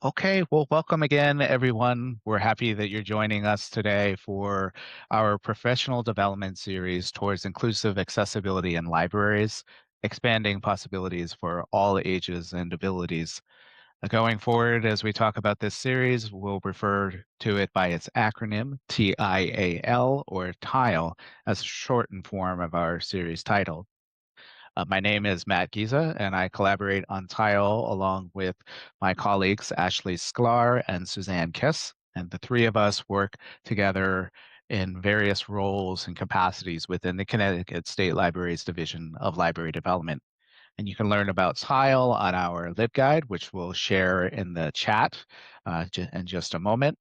Okay, well, welcome again, everyone. We're happy that you're joining us today for our professional development series towards inclusive accessibility in libraries, expanding possibilities for all ages and abilities. Going forward, as we talk about this series, we'll refer to it by its acronym, TIAL, or TIAL, as a shortened form of our series title. My name is Matt Geeza, and I collaborate on TIAL along with my colleagues Ashley Sklar and Suzanne Kiss. And the three of us work together in various roles and capacities within the Connecticut State Library's Division of Library Development. And you can learn about TIAL on our LibGuide, which we'll share in the chat in just a moment.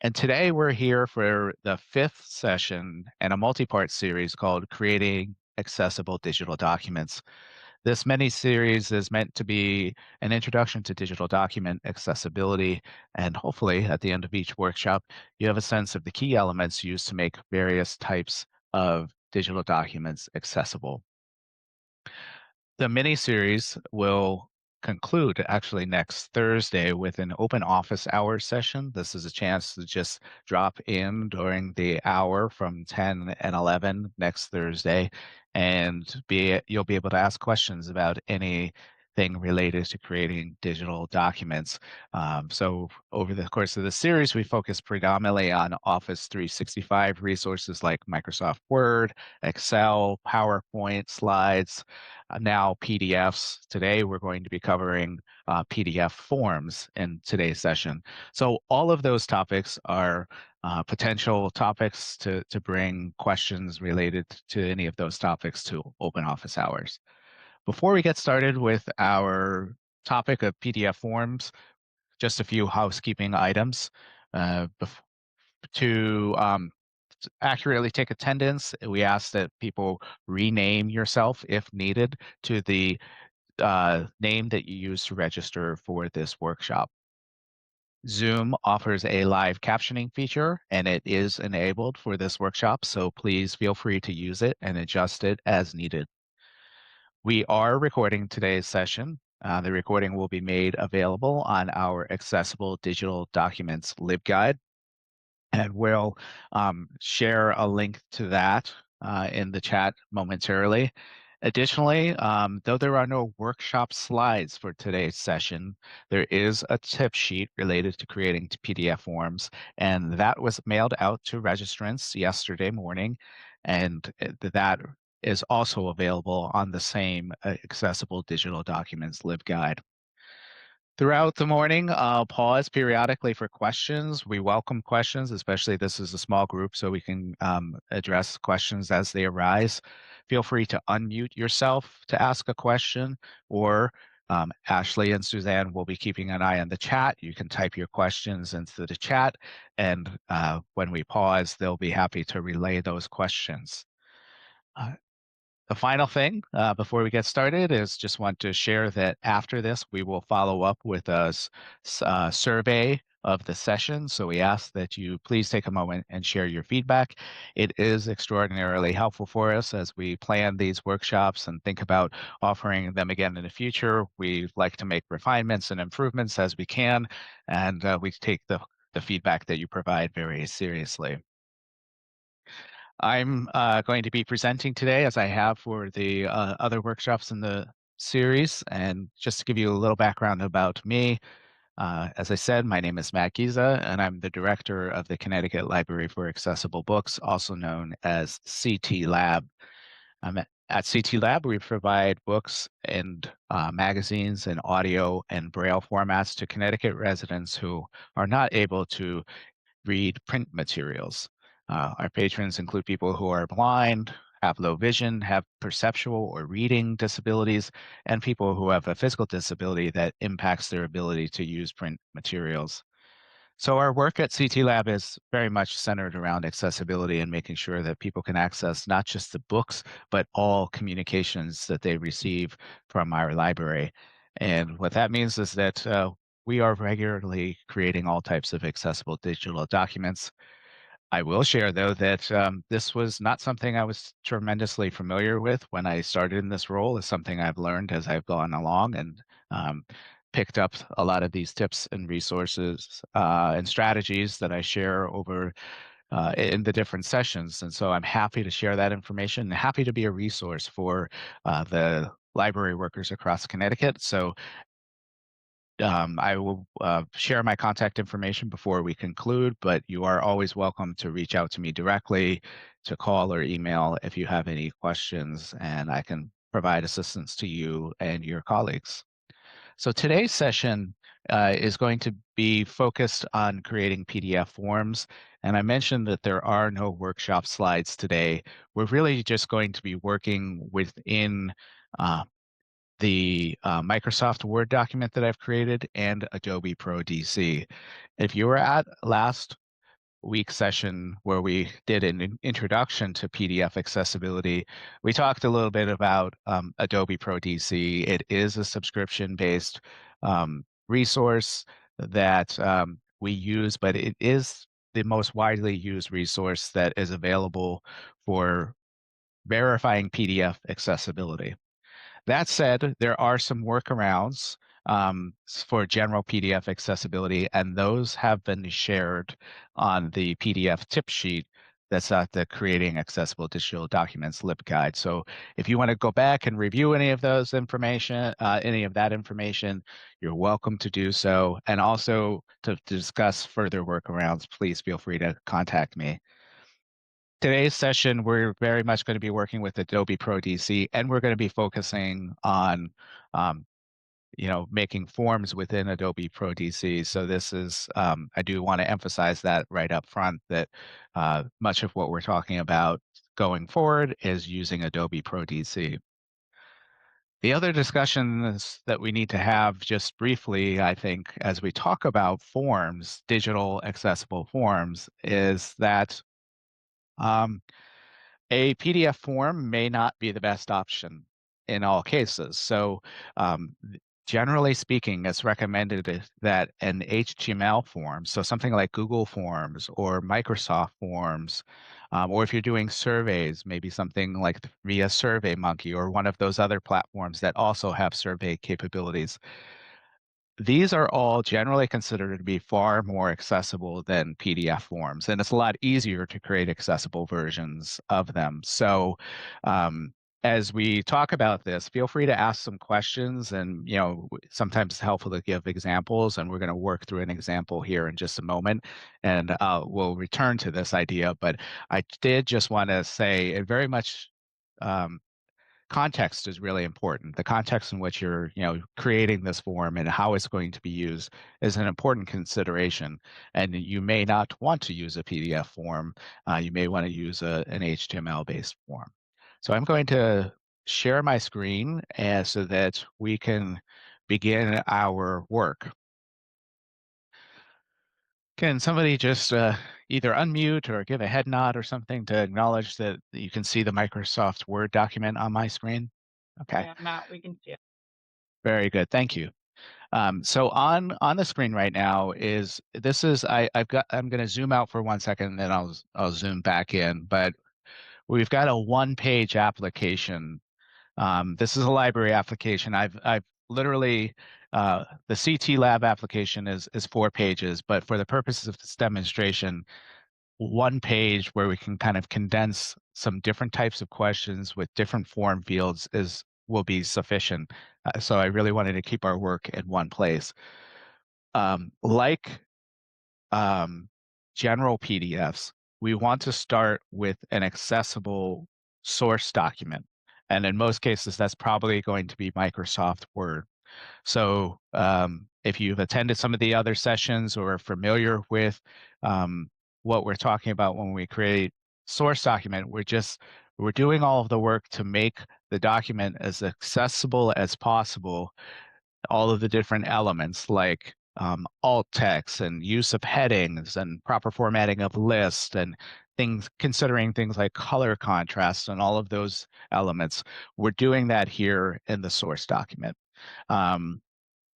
And today we're here for the fifth session in a multi-part series called Creating Accessible Digital Documents. This mini-series is meant to be an introduction to digital document accessibility, and hopefully at the end of each workshop, you have a sense of the key elements used to make various types of digital documents accessible. The mini-series will conclude actually next Thursday with an open office hours session. This is a chance to just drop in during the hour from 10 and 11 next Thursday, and you'll be able to ask questions about anything related to creating digital documents. So over the course of the series, we focus predominantly on Office 365 resources like Microsoft Word, Excel, PowerPoint, slides, now PDFs. Today, we're going to be covering PDF forms in today's session. So all of those topics are potential topics to bring questions related to any of those topics to open office hours. Before we get started with our topic of PDF forms, just a few housekeeping items. To accurately take attendance, we ask that people rename yourself if needed to the name that you use to register for this workshop. Zoom offers a live captioning feature, and it is enabled for this workshop, so please feel free to use it and adjust it as needed. We are recording today's session. The recording will be made available on our Accessible Digital Documents LibGuide, and we'll share a link to that in the chat momentarily. Additionally, though there are no workshop slides for today's session, there is a tip sheet related to creating PDF forms, and that was mailed out to registrants yesterday morning, and that is also available on the same Accessible Digital Documents LibGuide. Throughout the morning, I'll pause periodically for questions. We welcome questions, especially this is a small group, so we can address questions as they arise. Feel free to unmute yourself to ask a question, or Ashley and Suzanne will be keeping an eye on the chat. You can type your questions into the chat, and when we pause, they'll be happy to relay those questions. Uh, the final thing before we get started is just want to share that after this, we will follow up with a survey of the session. So we ask that you please take a moment and share your feedback. It is extraordinarily helpful for us as we plan these workshops and think about offering them again in the future. We like to make refinements and improvements as we can, and we take the feedback that you provide very seriously. I'm going to be presenting today, as I have for the other workshops in the series. And just to give you a little background about me, as I said, my name is Matt Geeza, and I'm the director of the Connecticut Library for Accessible Books, also known as CT Lab. At CT Lab, we provide books and magazines and audio and braille formats to Connecticut residents who are not able to read print materials. Our patrons include people who are blind, have low vision, have perceptual or reading disabilities, and people who have a physical disability that impacts their ability to use print materials. So our work at CT Lab is very much centered around accessibility and making sure that people can access not just the books, but all communications that they receive from our library. And what that means is that we are regularly creating all types of accessible digital documents. I will share, though, that this was not something I was tremendously familiar with when I started in this role. It's something I've learned as I've gone along, and um, picked up a lot of these tips and resources and strategies that I share over in the different sessions. And so I'm happy to share that information and happy to be a resource for the library workers across Connecticut. So I will share my contact information before we conclude, but you are always welcome to reach out to me directly, to call or email if you have any questions, and I can provide assistance to you and your colleagues. So today's session is going to be focused on creating PDF forms. And I mentioned that there are no workshop slides today. We're really just going to be working within uh, the Microsoft Word document that I've created and Adobe Pro DC. If you were at last week's session where we did an introduction to PDF accessibility, we talked a little bit about Adobe Pro DC. It is a subscription-based resource that we use, but it is the most widely used resource that is available for verifying PDF accessibility. That said, there are some workarounds for general PDF accessibility, and those have been shared on the PDF tip sheet that's at the Creating Accessible Digital Documents LibGuide. So if you want to go back and review any of those information, any of that information, you're welcome to do so. And also to discuss further workarounds, please feel free to contact me. Today's session, we're very much going to be working with Adobe Pro DC, and we're going to be focusing on, um, making forms within Adobe Pro DC. So this is, I do want to emphasize that right up front that much of what we're talking about going forward is using Adobe Pro DC. The other discussions that we need to have just briefly, I think, as we talk about forms, digital accessible forms, is that um, a PDF form may not be the best option in all cases. So, generally speaking, it's recommended that an HTML form, so something like Google Forms or Microsoft Forms, or if you're doing surveys, maybe something like via SurveyMonkey or one of those other platforms that also have survey capabilities, these are all generally considered to be far more accessible than PDF forms, and it's a lot easier to create accessible versions of them. So, as we talk about this, feel free to ask some questions, and sometimes it's helpful to give examples. And we're going to work through an example here in just a moment, and we'll return to this idea. But I did just want to say it very much. Um, Context is really important. The context in which you're, creating this form and how it's going to be used is an important consideration. And you may not want to use a PDF form. You may want to use an HTML-based form. So I'm going to share my screen so that we can begin our work. Can somebody just either unmute or give a head nod or something to acknowledge that you can see the Microsoft Word document on my screen? Okay. Yeah, Matt, we can see it. Very good. Thank you. So on the screen right now is this is I'm going to zoom out for 1 second and then I'll zoom back in. But we've got a one-page application. This is a library application. I've literally the CT Lab application is 4 pages, but for the purposes of this demonstration, one page where we can kind of condense some different types of questions with different form fields is will be sufficient. So I really wanted to keep our work in one place. Like general PDFs, we want to start with an accessible source document. And in most cases, that's probably going to be Microsoft Word. So if you've attended some of the other sessions or are familiar with what we're talking about when we create source document, we're doing all of the work to make the document as accessible as possible, all of the different elements like alt text and use of headings and proper formatting of lists and considering things like color contrast and all of those elements. We're doing that here in the source document. Um,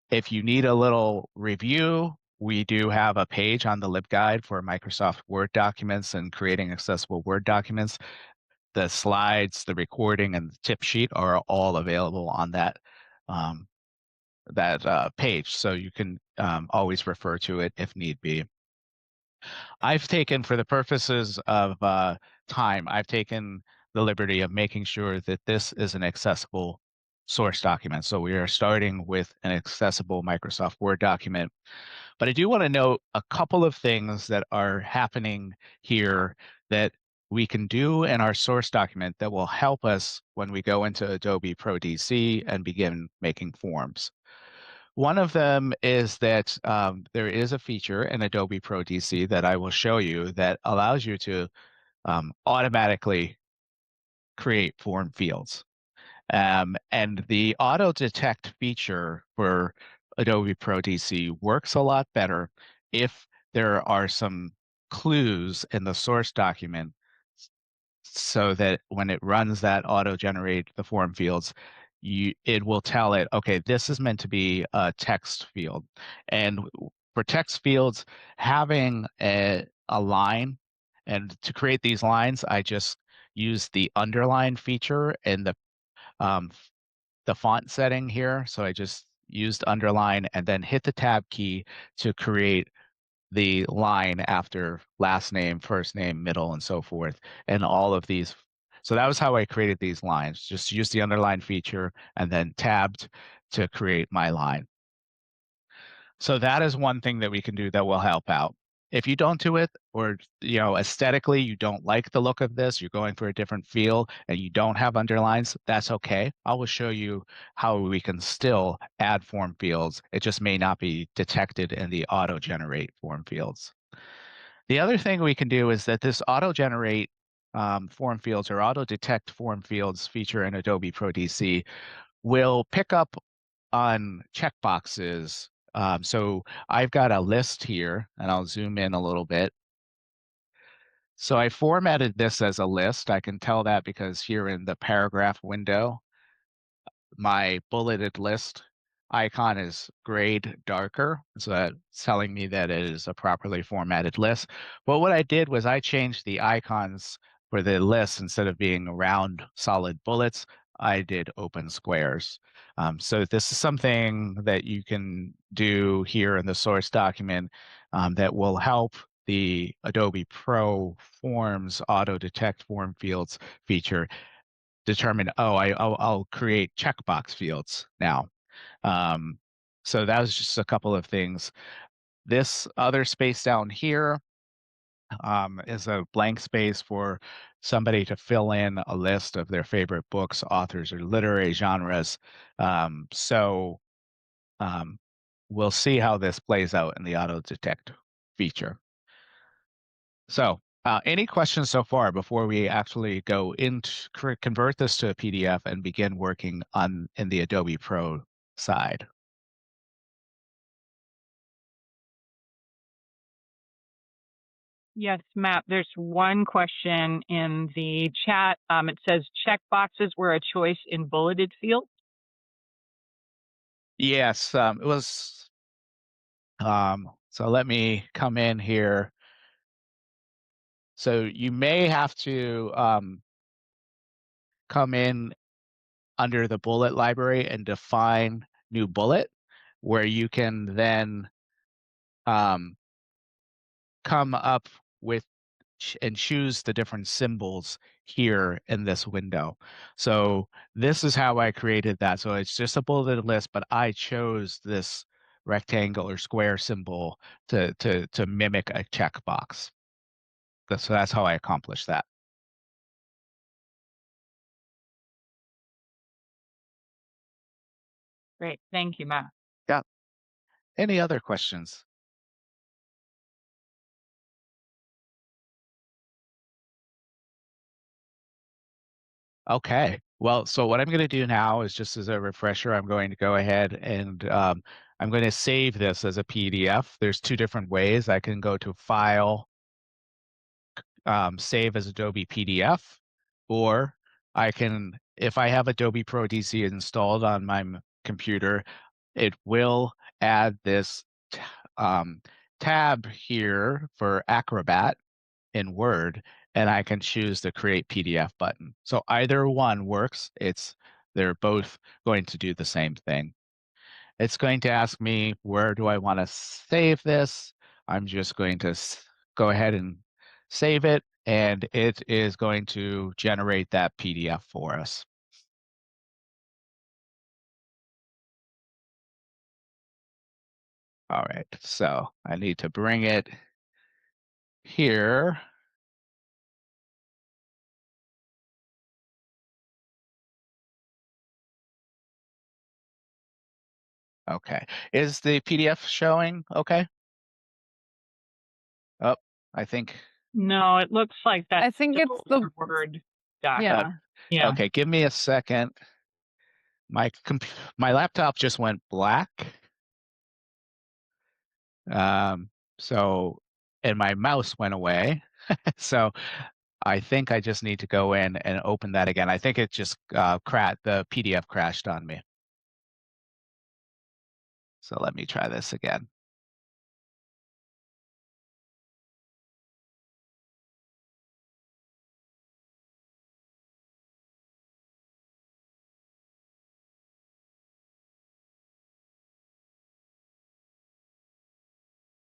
if you need a little review, we do have a page on the LibGuide for Microsoft Word documents and creating accessible Word documents. The slides, the recording, and the tip sheet are all available on that page, so you can always refer to it if need be. I've taken, for the purposes of time, I've taken the liberty of making sure that this is an accessible source document. So we are starting with an accessible Microsoft Word document. But I do want to note a couple of things that are happening here that we can do in our source document that will help us when we go into Adobe Pro DC and begin making forms. One of them is that there is a feature in Adobe Pro DC that I will show you that allows you to automatically create form fields. And the auto detect feature for Adobe Pro DC works a lot better if there are some clues in the source document so that when it runs that auto generate the form fields, it will tell it, okay, this is meant to be a text field. And for text fields, having a line, and to create these lines, I just use the underline feature in um, the font setting here. So I just used underline and then hit the tab key to create the line after last name, first name, middle, and so forth, and all of these. So that was how I created these lines. Just use the underline feature and then tabbed to create my line. So that is one thing that we can do that will help out. If you don't do it, or aesthetically you don't like the look of this, you're going for a different feel and you don't have underlines, that's okay. I will show you how we can still add form fields. It just may not be detected in the auto generate form fields. The other thing we can do is that this auto generate form fields or auto detect form fields feature in Adobe Pro DC will pick up on checkboxes. So I've got a list here, and I'll zoom in a little bit. So I formatted this as a list. I can tell that because here in the paragraph window, my bulleted list icon is grayed darker. So that's telling me that it is a properly formatted list. But what I did was I changed the icons for the list. Instead of being round solid bullets, I did open squares. So this is something that you can do here in the source document that will help the Adobe Pro Forms auto detect form fields feature determine, oh, I'll create checkbox fields now. Um, so that was just a couple of things. This other space down here is a blank space for somebody to fill in a list of their favorite books, authors, or literary genres. So um, we'll see how this plays out in the auto detect feature. So, any questions so far before we actually go into convert this to a PDF and begin working on in the Adobe Pro side? Yes, Matt, there's one question in the chat. It says check boxes were a choice in bulleted field. Yes, it was. So let me come in here. So you may have to come in under the bullet library and define new bullet, where you can then um, come up with and choose the different symbols here in this window. So this is how I created that. So it's just a bulleted list, but I chose this rectangle or square symbol to mimic a checkbox. So that's how I accomplished that. Great, thank you, Matt. Yeah. Any other questions? Okay. Well, so what I'm going to do now is, just as a refresher, I'm going to go ahead and I'm going to save this as a PDF. There's two different ways. I can go to File, save as Adobe PDF, or I can, if I have Adobe Pro DC installed on my computer, it will add this tab here for Acrobat in Word, and I can choose the Create PDF button. So either one works. They're both going to do the same thing. It's going to ask me, where do I want to save this? I'm just going to go ahead and save it, and it is going to generate that PDF for us. All right, so I need to bring it here. Okay, is the PDF showing okay? Oh, I think, No, it looks like that's I think it's still the a Word doc. uh, yeah. Yeah. okay, give me a second. My laptop just went black. Um, so and my mouse went away. So I think I just need to go in and open that again. I think it just the PDF crashed on me. So let me try this again.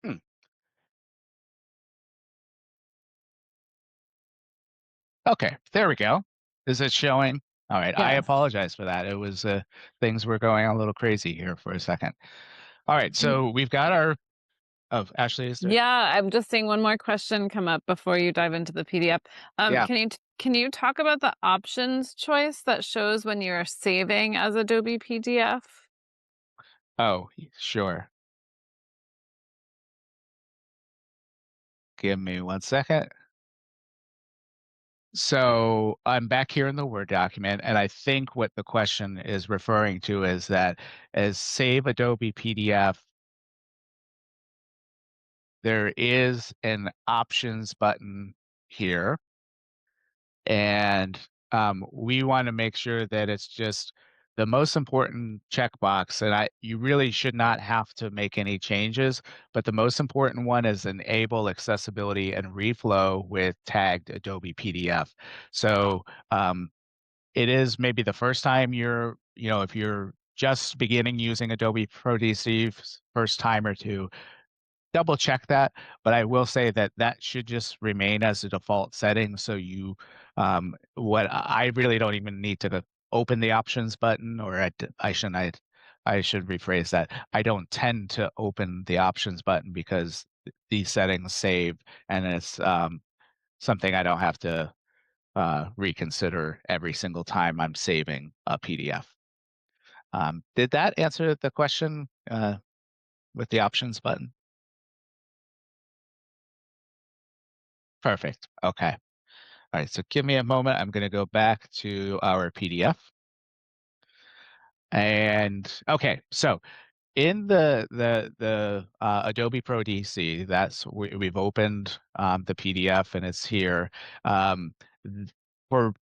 Hmm. Okay, there we go. Is it showing? All right, I Yes. apologize for that. It was things were going a little crazy here for a second. All right, so we've got our Ashley, is there? Yeah, I'm just seeing one more question come up before you dive into the PDF. Yeah. Can you talk about the options choice that shows when you're saving as Adobe PDF? Oh, sure. Give me one second. So I'm back here in the Word document, and I think what the question is referring to is that as Save Adobe PDF, there is an options button here, and we want to make sure that it's just the most important checkbox. And you really should not have to make any changes, but the most important one is enable accessibility and reflow with tagged Adobe PDF. So it is maybe the first time if you're just beginning using Adobe Pro DC, first time or two, double check that. But I will say that that should just remain as a default setting. So what I really don't even need to open the options button, or I should rephrase that. I don't tend to open the options button because these settings save, and it's something I don't have to reconsider every single time I'm saving a PDF. Did that answer the question with the options button? Perfect. Okay. All right. So give me a moment. I'm going to go back to our PDF. And okay, so in the Adobe Pro DC, we've opened the PDF and it's here. Th- for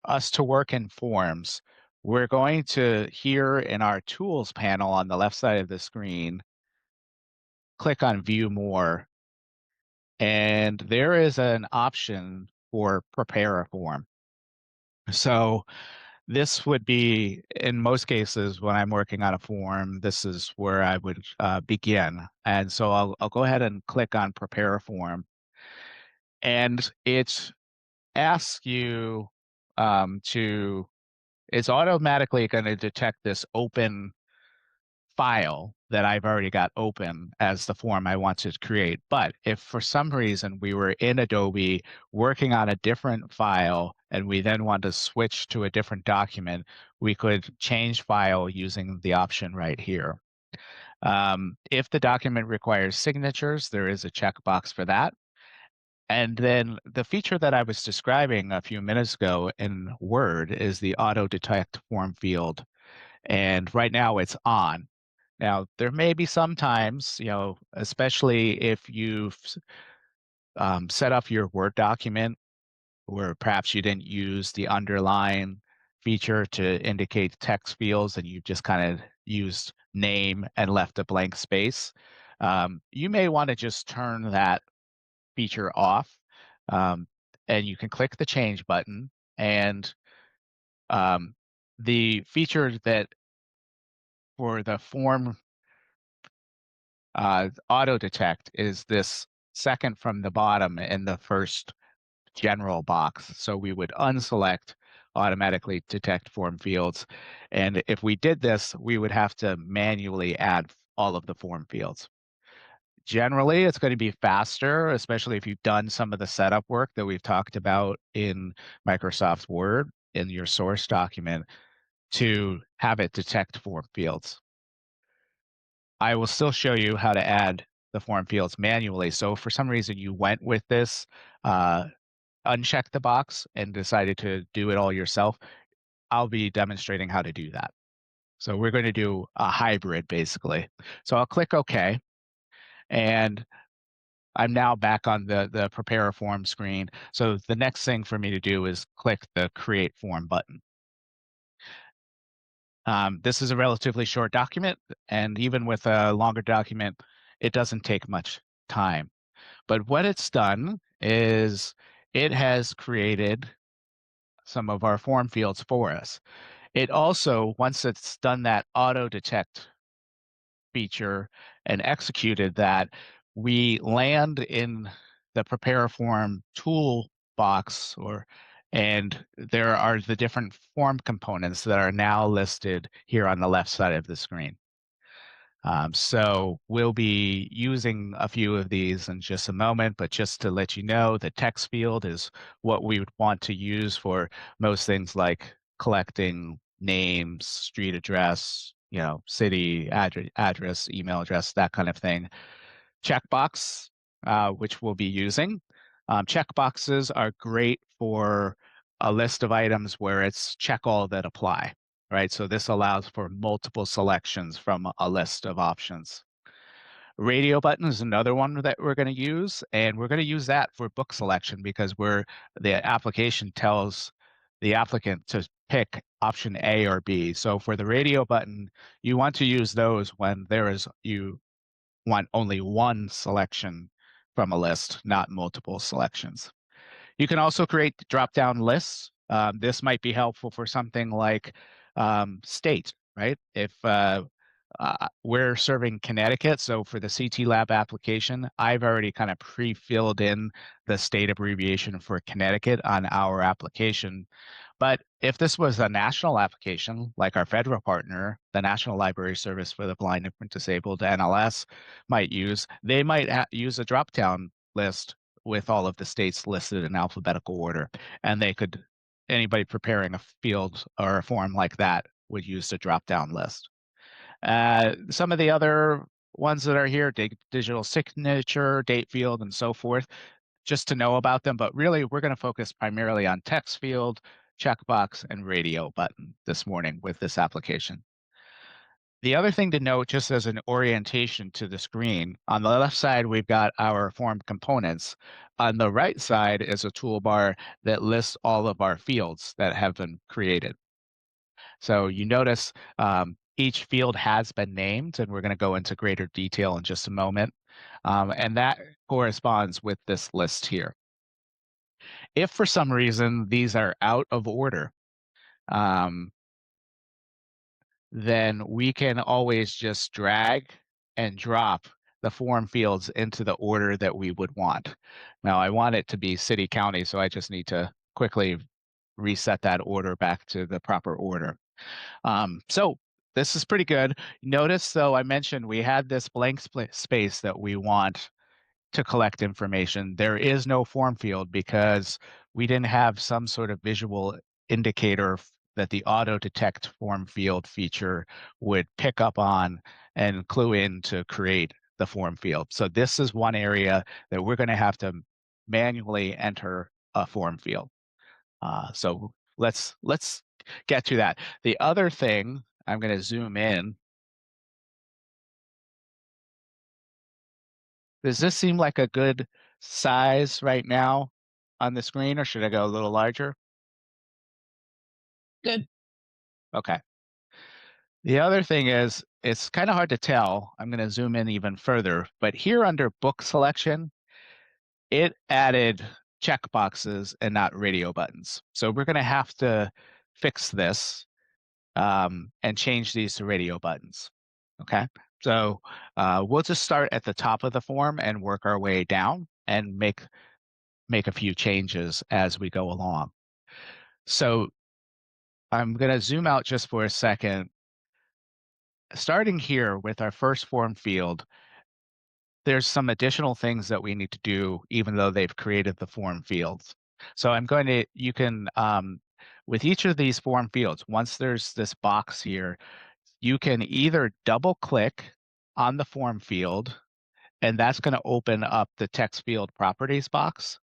us to work in forms, we're going to here in our tools panel on the left side of the screen, click on View More, and there is an option for Prepare a Form. So this would be, in most cases, when I'm working on a form, this is where I would begin. And so I'll go ahead and click on Prepare a Form, and it asks you it's automatically going to detect this open file that I've already got open as the form I want to create. But if for some reason we were in Adobe working on a different file and we then want to switch to a different document, we could change file using the option right here. If the document requires signatures, there is a checkbox for that. And then the feature that I was describing a few minutes ago in Word is the auto detect form field. And right now it's on. Now, there may be some times, especially if you've set up your Word document where perhaps you didn't use the underline feature to indicate text fields and you just kind of used name and left a blank space. You may want to just turn that feature off. Um, and you can click the change button. And um, the feature that for the form auto detect is this second from the bottom in the first general box. So we would unselect automatically detect form fields. And if we did this, we would have to manually add all of the form fields. Generally, it's going to be faster, especially if you've done some of the setup work that we've talked about in Microsoft Word in your source document to have it detect form fields. I will still show you how to add the form fields manually. So if for some reason you went with this, uncheck the box and decided to do it all yourself, I'll be demonstrating how to do that. So we're going to do a hybrid basically. So I'll click OK, and I'm now back on the prepare a form screen. So the next thing for me to do is click the create form button. This is a relatively short document, and even with a longer document, it doesn't take much time. But what it's done is it has created some of our form fields for us. It also, once it's done that auto detect feature and executed that, we land in the prepare form toolbox, and there are the different form components that are now listed here on the left side of the screen. So we'll be using a few of these in just a moment, but just to let you know, the text field is what we would want to use for most things like collecting names, street address, city address, email address, that kind of thing. Checkbox, which we'll be using. Checkboxes are great for a list of items where it's check all that apply, right? So this allows for multiple selections from a list of options. Radio button is another one that we're going to use, and we're going to use that for book selection because the application tells the applicant to pick option A or B. So for the radio button, you want to use those when you want only one selection from a list, not multiple selections. You can also create drop-down lists. This might be helpful for something like state, right? If we're serving Connecticut, so for the CT Lab application, I've already kind of pre-filled in the state abbreviation for Connecticut on our application. But if this was a national application, like our federal partner, the National Library Service for the Blind and Disabled, NLS, might use, they might use a drop-down list with all of the states listed in alphabetical order, and anybody preparing a field or a form like that would use the drop-down list. Some of the other ones that are here, digital signature, date field, and so forth, just to know about them, but really we're going to focus primarily on text field, checkbox, and radio button this morning with this application. The other thing to note, just as an orientation to the screen, on the left side, we've got our form components. On the right side is a toolbar that lists all of our fields that have been created. So you notice each field has been named, and we're going to go into greater detail in just a moment. And that corresponds with this list here. If for some reason these are out of order, um, then we can always just drag and drop the form fields into the order that we would want. Now, I want it to be city county, so I just need to quickly reset that order back to the proper order. So this is pretty good. Notice, though, I mentioned we had this blank space that we want to collect information. There is no form field because we didn't have some sort of visual indicator that the auto detect form field feature would pick up on and clue in to create the form field. So this is one area that we're going to have to manually enter a form field. So let's get to that. The other thing, I'm going to zoom in. Does this seem like a good size right now on the screen, or should I go a little larger? Good. Okay. The other thing is, it's kind of hard to tell. I'm going to zoom in even further, but here under book selection, it added checkboxes and not radio buttons. So we're going to have to fix this. and change these to radio buttons. Okay, so we'll just start at the top of the form and work our way down and make a few changes as we go along. So I'm going to zoom out just for a second. Starting here with our first form field, there's some additional things that we need to do, even though they've created the form fields. So you can, with each of these form fields, once there's this box here, you can either double click on the form field, and that's going to open up the text field properties box.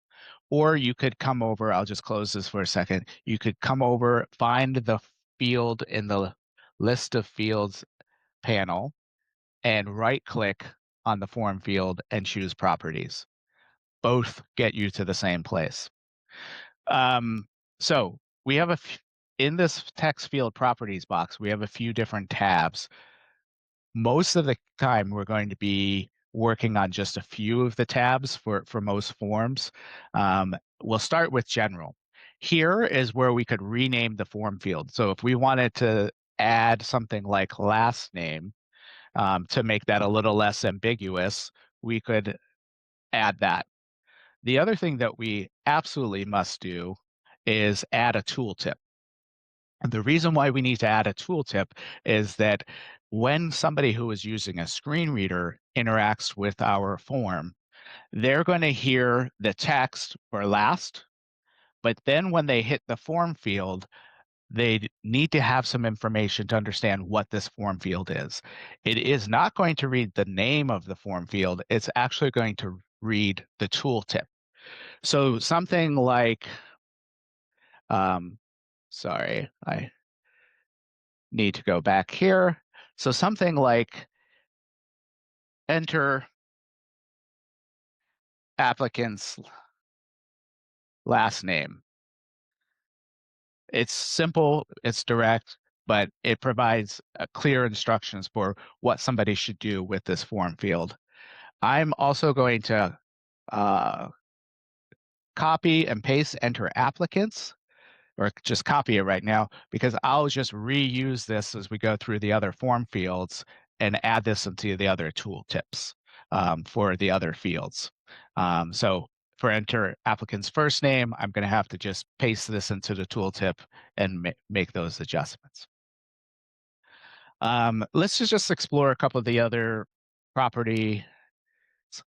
Or you could come over, I'll just close this for a second. You could come over, find the field in the list of fields panel, and right click on the form field and choose properties. Both get you to the same place. Um, so we have in this text field properties box, we have a few different tabs. Most of the time, we're going to be working on just a few of the tabs for most forms. We'll start with general. Here is where we could rename the form field. So if we wanted to add something like last name, to make that a little less ambiguous, we could add that. The other thing that we absolutely must do is add a tooltip. And the reason why we need to add a tooltip is that when somebody who is using a screen reader interacts with our form, they're going to hear the text for last, but then when they hit the form field, they need to have some information to understand what this form field is. It is not going to read the name of the form field. It's actually going to read the tooltip. So something like, sorry, I need to go back here. So something like enter applicant's last name. It's simple, it's direct, but it provides clear instructions for what somebody should do with this form field. I'm also going to uh, copy and paste enter applicants, or just copy it right now, because I'll just reuse this as we go through the other form fields and add this into the other tooltips for the other fields. So for enter applicant's first name, I'm going to have to just paste this into the tooltip and make those adjustments. Let's just explore a couple of the other property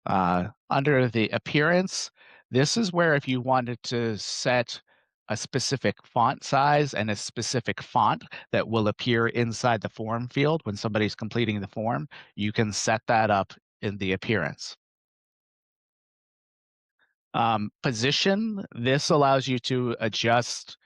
under the appearance. This is where if you wanted to set a specific font size and a specific font that will appear inside the form field when somebody's completing the form, you can set that up in the appearance. Position, this allows you to adjust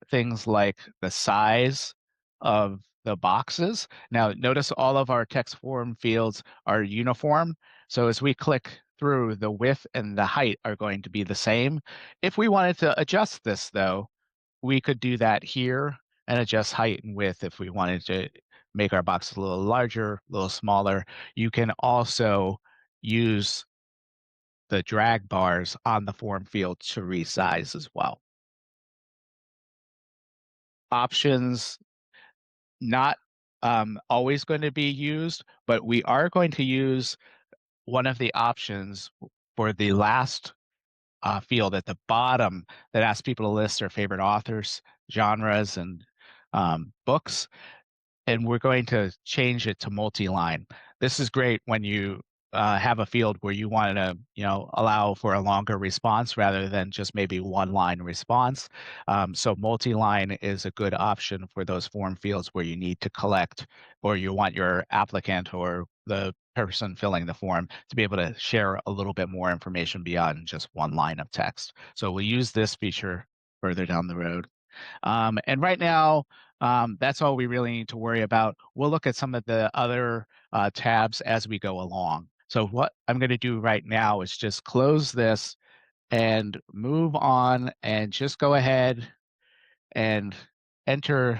things like the size of the boxes. Now, notice all of our text form fields are uniform. So as we click through, the width and the height are going to be the same. If we wanted to adjust this, though, we could do that here and adjust height and width if we wanted to make our box a little larger, a little smaller. You can also use the drag bars on the form field to resize as well. Options, not always going to be used, but we are going to use one of the options for the last field at the bottom that asks people to list their favorite authors, genres, and books. And we're going to change it to multi-line. This is great when you have a field where you want to, allow for a longer response rather than just maybe one line response. So multi-line is a good option for those form fields where you need to collect, or you want your applicant or the person filling the form to be able to share a little bit more information beyond just one line of text. So we'll use this feature further down the road. And right now, that's all we really need to worry about. We'll look at some of the other tabs as we go along. So what I'm going to do right now is just close this and move on and just go ahead and enter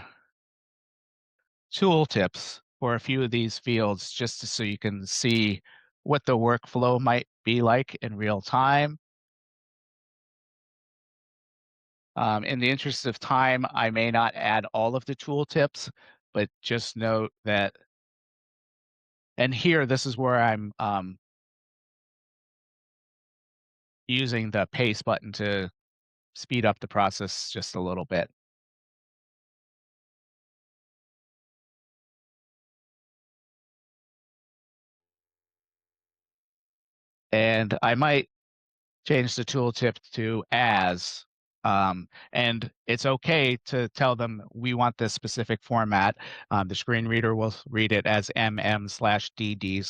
tooltips for a few of these fields just so you can see what the workflow might be like in real time. In the interest of time, I may not add all of the tooltips, but just note that, and here, this is where I'm using the paste button to speed up the process just a little bit. And I might change the tooltip to as, and it's okay to tell them we want this specific format. The screen reader will read it as mm/dd/yyyy.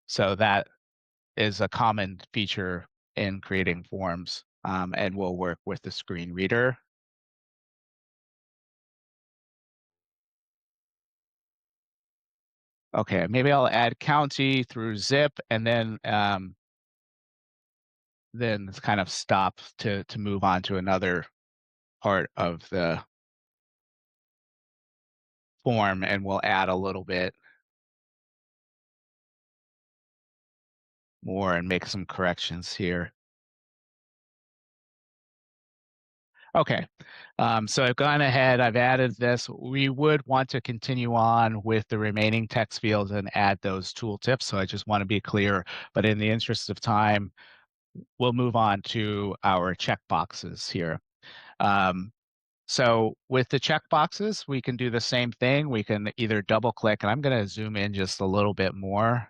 So that is a common feature in creating forms, and will work with the screen reader. Okay, maybe I'll add county through zip and then kind of stop to move on to another part of the form, and we'll add a little bit more and make some corrections here. Okay, so I've gone ahead, I've added this. We would want to continue on with the remaining text fields and add those tooltips, so I just want to be clear. But in the interest of time, we'll move on to our checkboxes here. So with the checkboxes, we can do the same thing. We can either double click, and I'm going to zoom in just a little bit more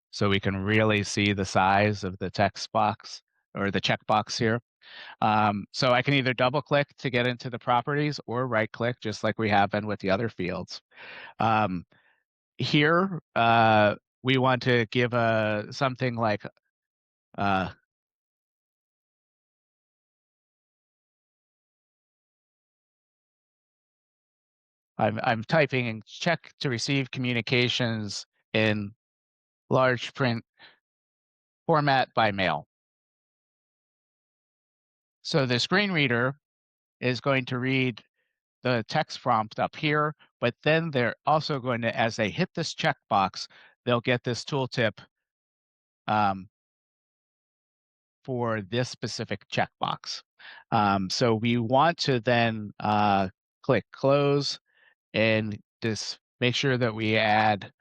so we can really see the size of the text box or the checkbox here. So I can either double click to get into the properties or right click, just like we have been with the other fields. Um, Here, we want to give something like uh, I'm typing in check to receive communications in large print format by mail. So the screen reader is going to read the text prompt up here, but then they're also going to, as they hit this checkbox, they'll get this tooltip um, for this specific checkbox. So we want to then click close and just make sure that we add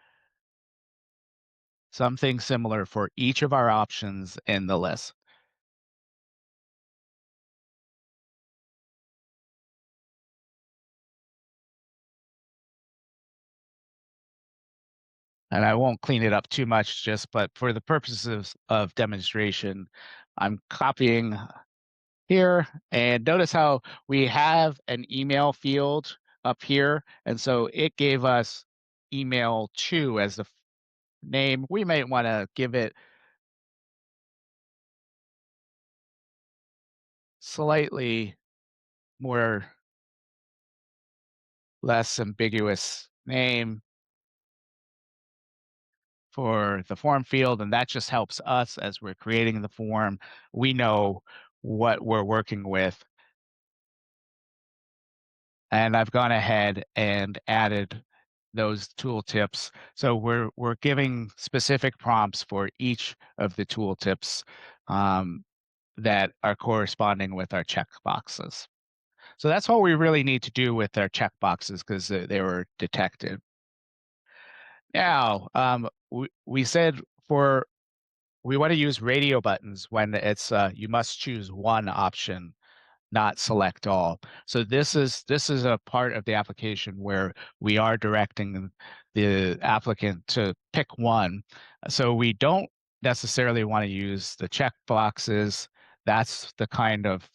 something similar for each of our options in the list. And I won't clean it up too much, but for the purposes of demonstration, I'm copying here, and notice how we have an email field up here, and so it gave us email 2 as the name. We might want to give it slightly more less ambiguous name for the form field, and that just helps us as we're creating the form. We know what we're working with. And I've gone ahead and added those tooltips. So we're giving specific prompts for each of the tooltips that are corresponding with our checkboxes. So that's what we really need to do with our checkboxes because they were detected. Now, we said we want to use radio buttons when it's you must choose one option, not select all. So this is a part of the application where we are directing the applicant to pick one. So we don't necessarily want to use the check boxes. That's the kind of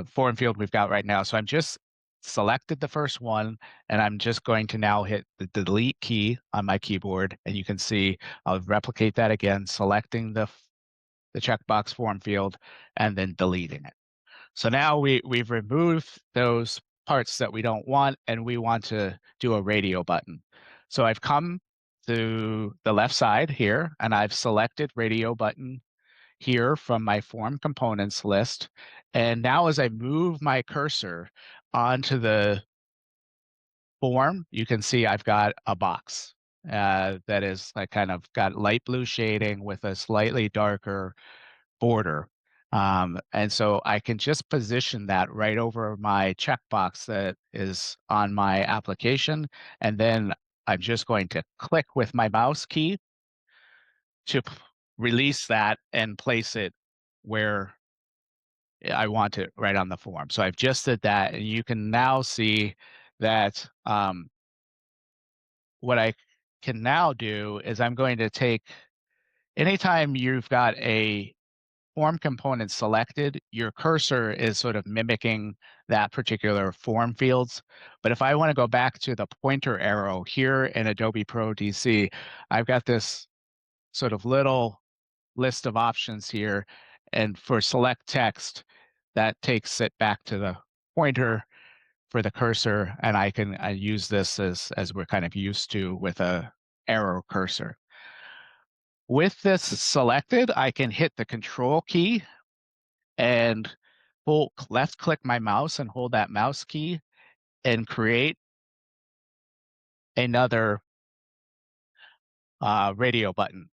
form field we've got right now. So I'm just selected the first one, and I'm just going to now hit the delete key on my keyboard, and you can see I'll replicate that again, selecting the checkbox form field and then deleting it. So now we've removed those parts that we don't want, and we want to do a radio button. So I've come to the left side here, and I've selected radio button here from my form components list. And now as I move my cursor onto the form, you can see I've got a box that is like kind of got light blue shading with a slightly darker border. And so I can just position that right over my checkbox that is on my application. And then I'm just going to click with my mouse key to release that and place it where I want it right on the form. So I've just did that, and you can now see that what I can now do is I'm going to take anytime you've got a form component selected, your cursor is sort of mimicking that particular form fields. But if I want to go back to the pointer arrow here in Adobe Pro DC, I've got this sort of little list of options here. And for select text, that takes it back to the pointer for the cursor. And I use this as we're kind of used to with a arrow cursor. With this selected, I can hit the control key and left click my mouse and hold that mouse key and create another radio button.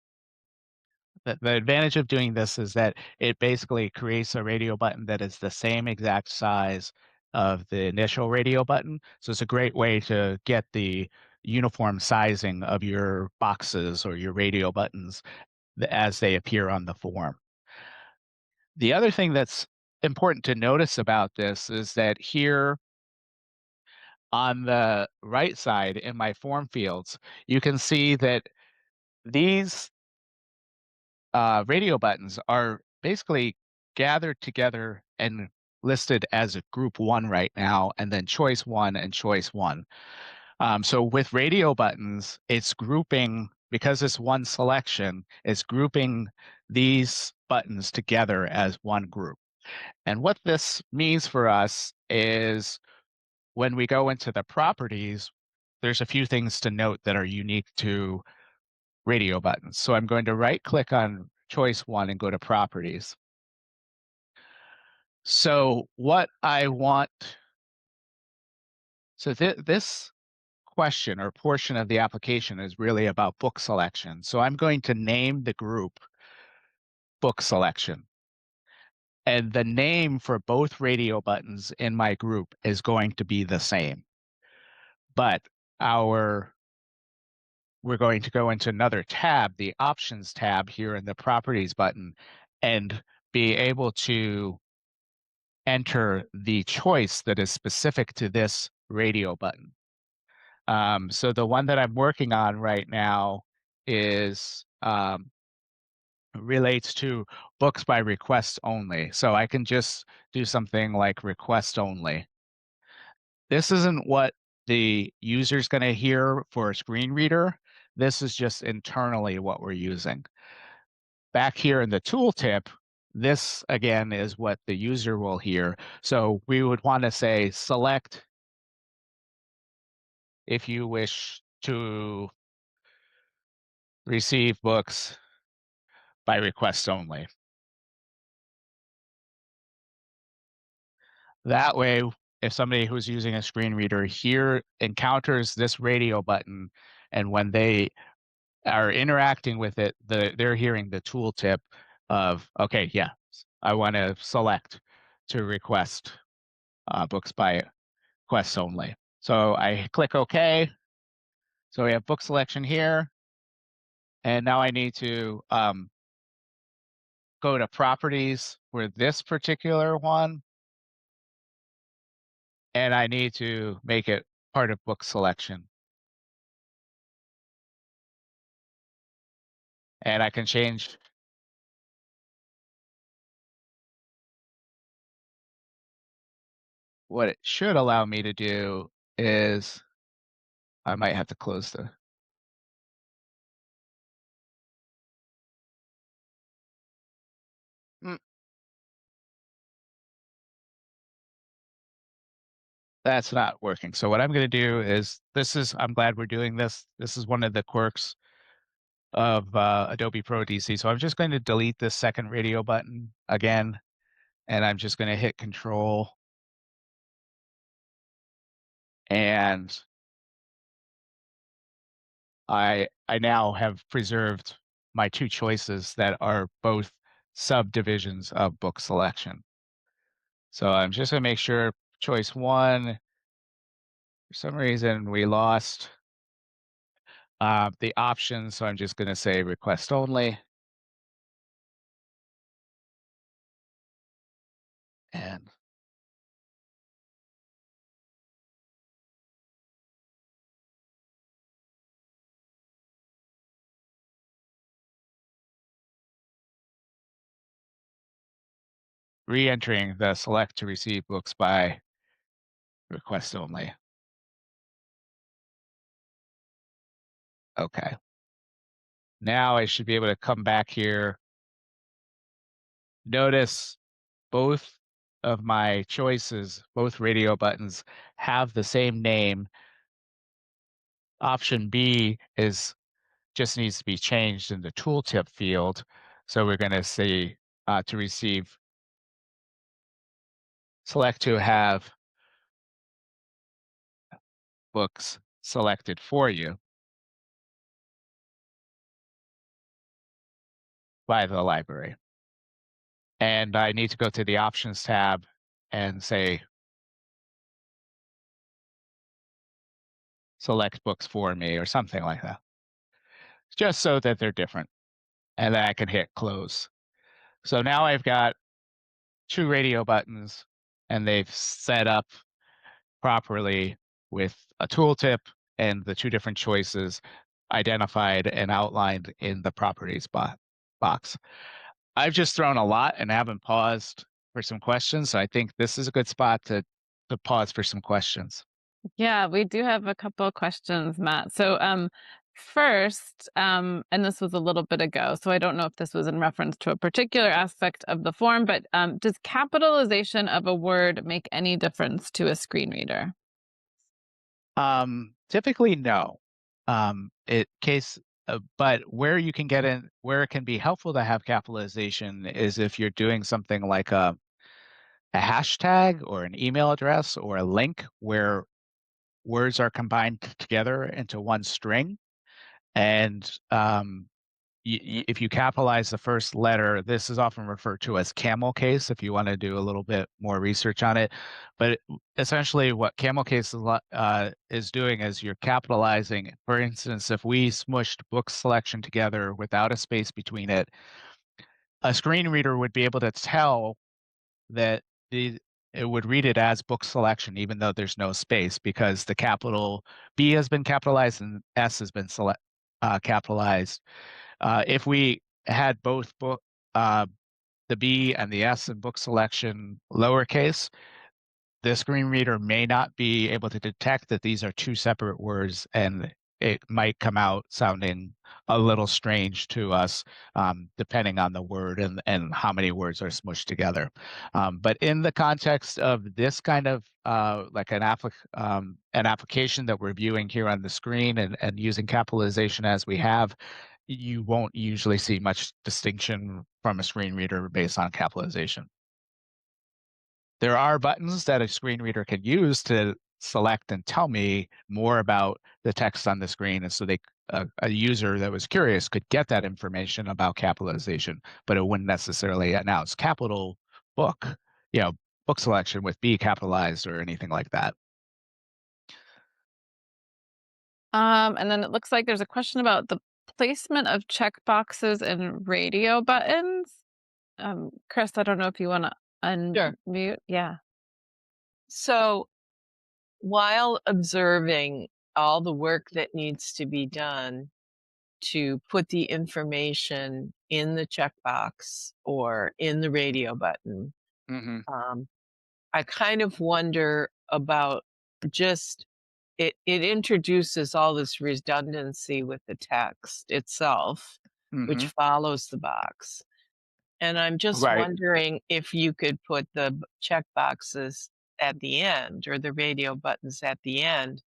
The advantage of doing this is that it basically creates a radio button that is the same exact size of the initial radio button. So it's a great way to get the uniform sizing of your boxes or your radio buttons as they appear on the form. The other thing that's important to notice about this is that here on the right side in my form fields, you can see that these radio buttons are basically gathered together and listed as a group one right now, and then choice one and choice one. So with radio buttons, it's grouping, because it's one selection, it's grouping these buttons together as one group. And what this means for us is when we go into the properties, there's a few things to note that are unique to radio buttons. So I'm going to right click on choice one and go to properties. So what I want, so this question or portion of the application is really about book selection. So I'm going to name the group book selection. And the name for both radio buttons in my group is going to be the same. But our we're going to go into another tab, the options tab here in the properties button, and be able to enter the choice that is specific to this radio button. So the one that I'm working on right now is relates to books by request only. So I can just do something like request only. This isn't what the user's going to hear for a screen reader. This is just internally what we're using. Back here in the tooltip, this again is what the user will hear. So we would want to say select if you wish to receive books by request only. That way, if somebody who's using a screen reader here encounters this radio button, and when they are interacting with it, they're hearing the tooltip of, okay, yeah, I want to select to request books by request only. So I click OK. So we have book selection here. And now I need to go to properties for this particular one. And I need to make it part of book selection. And I can change what it should allow me to do is I might have to close the. Mm, that's not working. So what I'm going to do is I'm glad we're doing this. This is one of the quirks of Adobe Pro DC. So I'm just going to delete this second radio button again, and I'm just going to hit Control. And I now have preserved my two choices that are both subdivisions of book selection. So I'm just going to make sure choice one, for some reason, we lost the options. So I'm just going to say request only and re-entering the select to receive books by request only. Okay. Now I should be able to come back here. Notice both of my choices, both radio buttons, have the same name. Option B is just needs to be changed in the tooltip field. So we're going to say to receive, select to have books selected for you by the library. And I need to go to the options tab and say select books for me or something like that, just so that they're different. And then I can hit close. So now I've got two radio buttons and they've set up properly with a tooltip and the two different choices identified and outlined in the properties box. I've just thrown a lot and haven't paused for some questions. So I think this is a good spot to pause for some questions. Yeah, we do have a couple of questions, Matt. So, first, and this was a little bit ago, so I don't know if this was in reference to a particular aspect of the form, but does capitalization of a word make any difference to a screen reader? Typically, no. But where you can get in, where it can be helpful to have capitalization is if you're doing something like a hashtag or an email address or a link where words are combined together into one string. And if you capitalize the first letter, this is often referred to as camel case if you want to do a little bit more research on it. But essentially, what camel case is doing is you're capitalizing. For instance, if we smushed book selection together without a space between it, a screen reader would be able to tell that the it would read it as book selection, even though there's no space, because the capital B has been capitalized and S has been capitalized. If we had both the B and the S in book selection lowercase, the screen reader may not be able to detect that these are two separate words, and it might come out sounding a little strange to us, depending on the word and how many words are smushed together. But in the context of this kind of like an application that we're viewing here on the screen and using capitalization as we have, you won't usually see much distinction from a screen reader based on capitalization. There are buttons that a screen reader can use to select and tell me more about the text on the screen, and so a user that was curious could get that information about capitalization, but it wouldn't necessarily announce capital book, you know, book selection with B capitalized or anything like that. And then it looks like there's a question about the placement of checkboxes and radio buttons. Chris, I don't know if you want to Sure. unmute. Yeah. So while observing all the work that needs to be done to put the information in the checkbox or in the radio button, Hmm. um, I kind of wonder about just it introduces all this redundancy with the text itself, which Hmm. follows the box. And I'm just Right. wondering if you could put the check boxes at the end or the radio buttons at the end,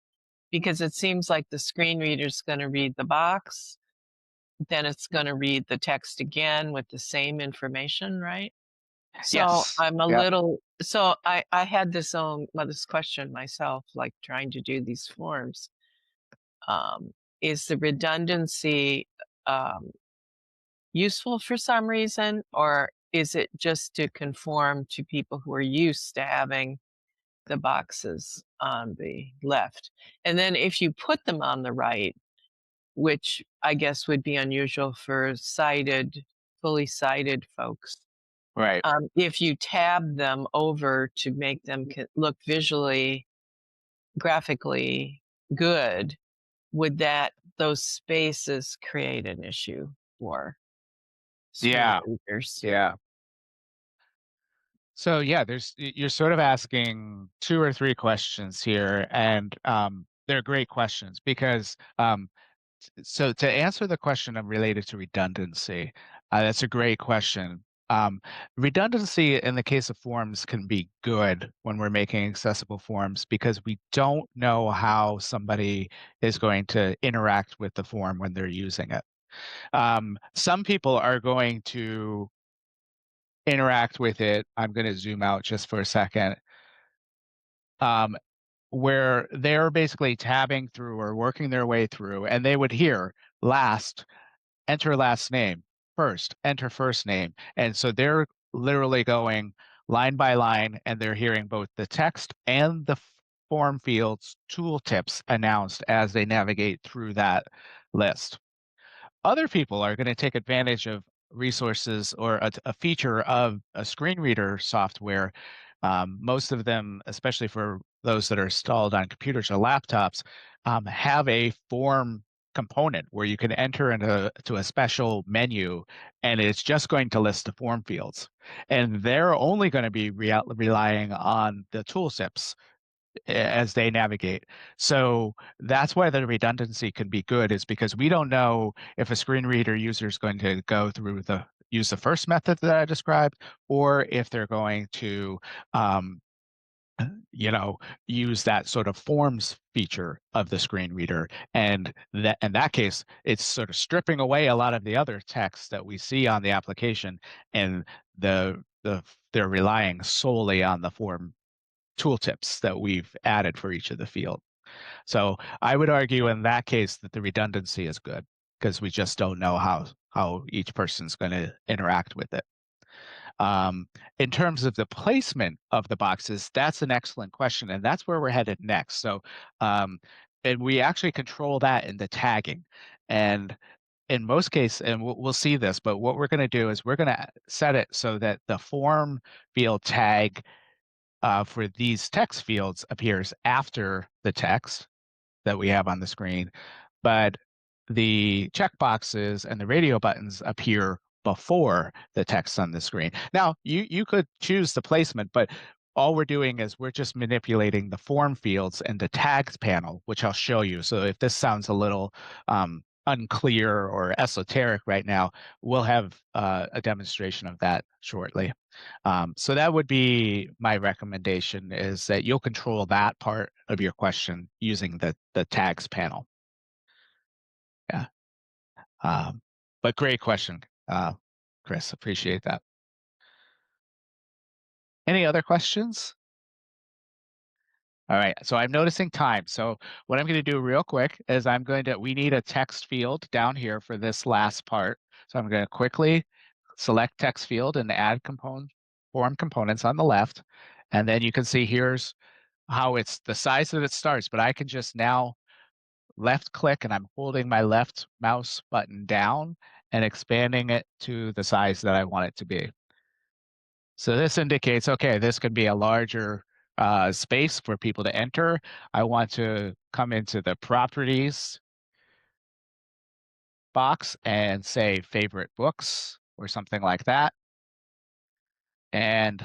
because it seems like the screen reader's going to read the box, then it's going to read the text again with the same information, right? So Yes. I'm a Yep. little, so I had this question myself, like trying to do these forms. Um, is the redundancy, um, useful for some reason, or is it just to conform to people who are used to having the boxes on the left? And then if you put them on the right, which I guess would be unusual for fully sighted folks, Right. if you tab them over to make them look visually, graphically good, would those spaces create an issue for screen Yeah. readers? Yeah. So yeah, you're sort of asking 2 or 3 questions here, and they're great questions because so to answer the question related to redundancy, that's a great question. Um, Redundancy in the case of forms can be good when we're making accessible forms because we don't know how somebody is going to interact with the form when they're using it. Some people are going to interact with it. I'm going to zoom out just for a second. Um, where they're basically tabbing through or working their way through, and they would hear last, enter last name, first, enter first name. And so they're literally going line by line, and they're hearing both the text and the form fields tooltips announced as they navigate through that list. Other people are going to take advantage of resources or a feature of a screen reader software. Most of them, especially for those that are installed on computers or laptops, have a form component where you can enter into a special menu, and it's just going to list the form fields. And they're only going to be relying on the tooltips as they navigate. So that's why the redundancy can be good, is because we don't know if a screen reader user is going to go through use the first method that I described, or if they're going to um, you know, use that sort of forms feature of the screen reader. And that in that case, it's sort of stripping away a lot of the other text that we see on the application, and they're relying solely on the form tooltips that we've added for each of the field. So I would argue in that case that the redundancy is good because we just don't know how each person's going to interact with it. In terms of the placement of the boxes, that's an excellent question, and that's where we're headed next. So, and we actually control that in the tagging. And in most cases, and we'll see this, but what we're going to do is we're going to set it so that the form field tag for these text fields appears after the text that we have on the screen, but the checkboxes and the radio buttons appear before the text on the screen. Now, you could choose the placement, but all we're doing is we're just manipulating the form fields and the tags panel, which I'll show you. So if this sounds a little unclear or esoteric right now, we'll have a demonstration of that shortly. So that would be my recommendation, is that you'll control that part of your question using the tags panel. Yeah. But great question, Chris. Appreciate that. Any other questions? All right, so I'm noticing time. So what I'm going to do real quick is we need a text field down here for this last part. So I'm going to quickly select text field and add form components on the left. And then you can see here's how it's the size that it starts, but I can just now left click, and I'm holding my left mouse button down and expanding it to the size that I want it to be. So this indicates, okay, this could be a larger space for people to enter. I want to come into the properties box and say favorite books or something like that. And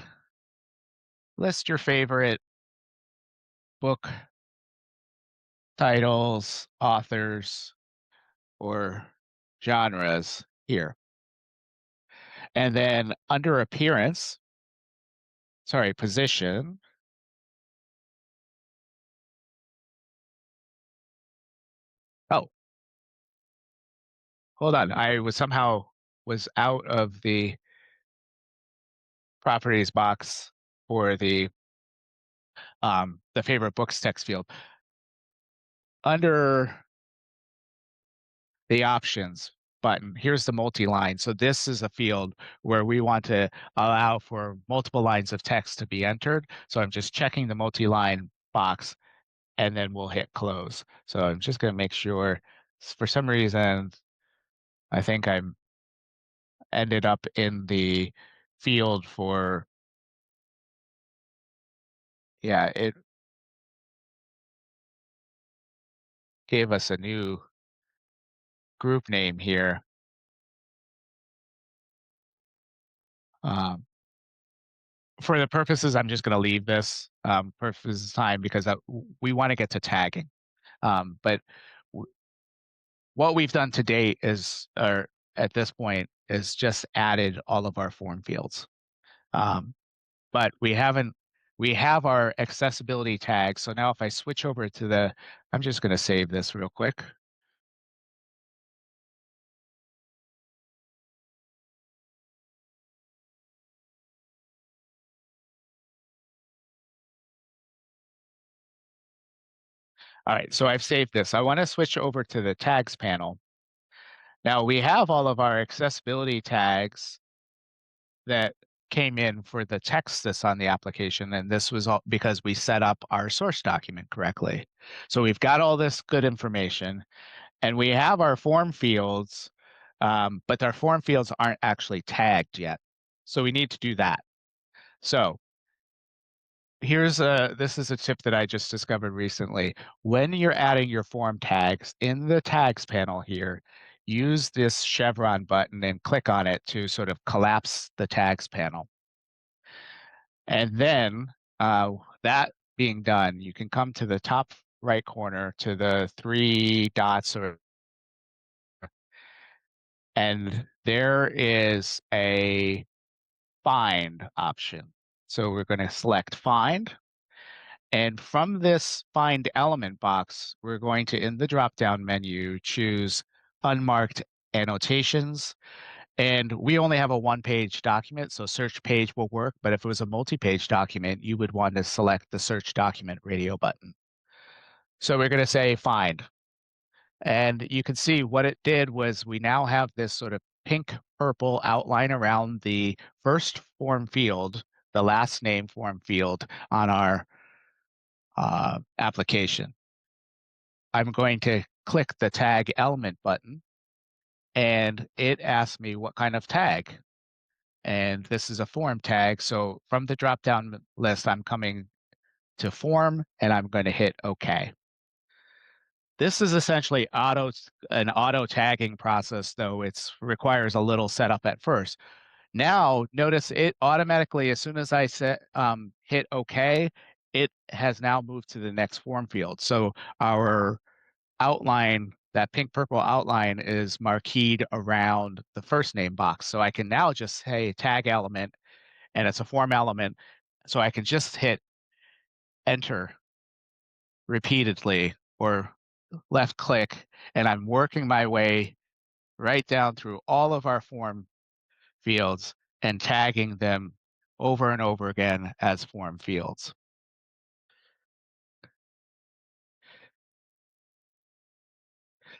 list your favorite book titles, authors, or genres here. And then under appearance, position. Oh, hold on. I was out of the properties box for the favorite books text field. Under the options, button. Here's the multi-line. So this is a field where we want to allow for multiple lines of text to be entered. So I'm just checking the multi-line box, and then we'll hit close. So I'm just going to make sure. For some reason, I think I'm ended up in the field for, yeah, it gave us a new group name here. Um, for the purposes, I'm just going to leave this purposes of time because we want to get to tagging. But what we've done to date is, or at this point, is just added all of our form fields. But we have our accessibility tags. So now if I switch over to I'm just going to save this real quick. All right, so I've saved this. I want to switch over to the tags panel. Now we have all of our accessibility tags that came in for the text that's on the application, and this was all because we set up our source document correctly. So we've got all this good information, and we have our form fields, but our form fields aren't actually tagged yet. So we need to do that. So this is a tip that I just discovered recently. When you're adding your form tags in the tags panel here, use this chevron button and click on it to sort of collapse the tags panel. And then that being done, you can come to the top right corner to the three dots, and there is a find option. So we're going to select find. And from this find element box, we're going to, in the drop-down menu, choose unmarked annotations. And we only have a one-page document, so search page will work. But if it was a multi-page document, you would want to select the search document radio button. So we're going to say find. And you can see what it did was we now have this sort of pink purple outline around the first form field, the last name form field on our application. I'm going to click the tag element button, and it asks me what kind of tag. And this is a form tag. So from the drop-down list, I'm coming to form, and I'm going to hit OK. This is essentially an auto tagging process, though it requires a little setup at first. Now, notice it automatically, as soon as I hit OK, it has now moved to the next form field. So our outline, that pink purple outline, is marqueed around the first name box. So I can now just say tag element, and it's a form element. So I can just hit enter repeatedly or left click, and I'm working my way right down through all of our form fields and tagging them over and over again as form fields.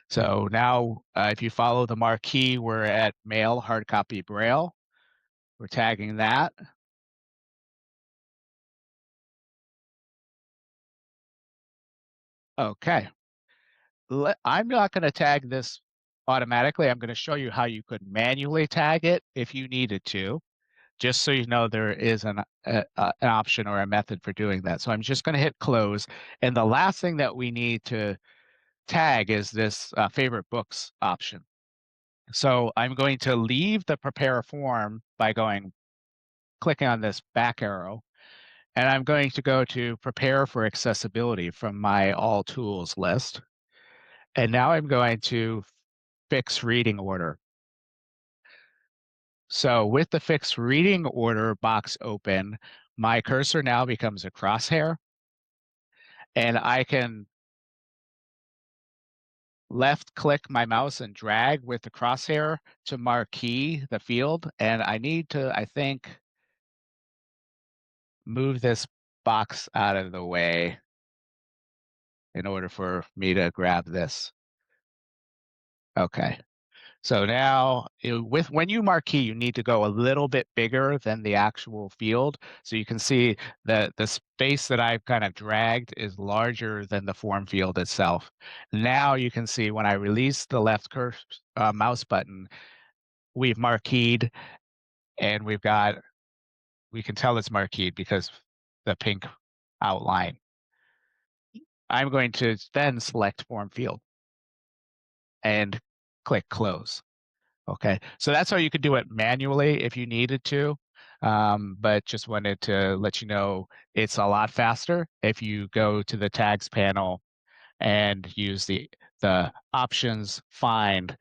So now if you follow the marquee, we're at mail, hard copy, braille. We're tagging that. Okay. I'm not going to tag this automatically. I'm going to show you how you could manually tag it if you needed to, just so you know there is an option or a method for doing that. So I'm just going to hit close. And the last thing that we need to tag is this favorite books option. So I'm going to leave the prepare form by clicking on this back arrow, and I'm going to go to prepare for accessibility from my all tools list. And now I'm going to fix reading order. So with the fix reading order box open, my cursor now becomes a crosshair, and I can left click my mouse and drag with the crosshair to marquee the field. And I need to, I think, move this box out of the way in order for me to grab this. Okay. So now when you marquee, you need to go a little bit bigger than the actual field. So you can see that the space that I've kind of dragged is larger than the form field itself. Now you can see when I release the left mouse button, we've marqueed, and we can tell it's marqueed because the pink outline. I'm going to then select form field and click close. Okay, so that's how you could do it manually if you needed to, but just wanted to let you know it's a lot faster if you go to the tags panel and use the options, find,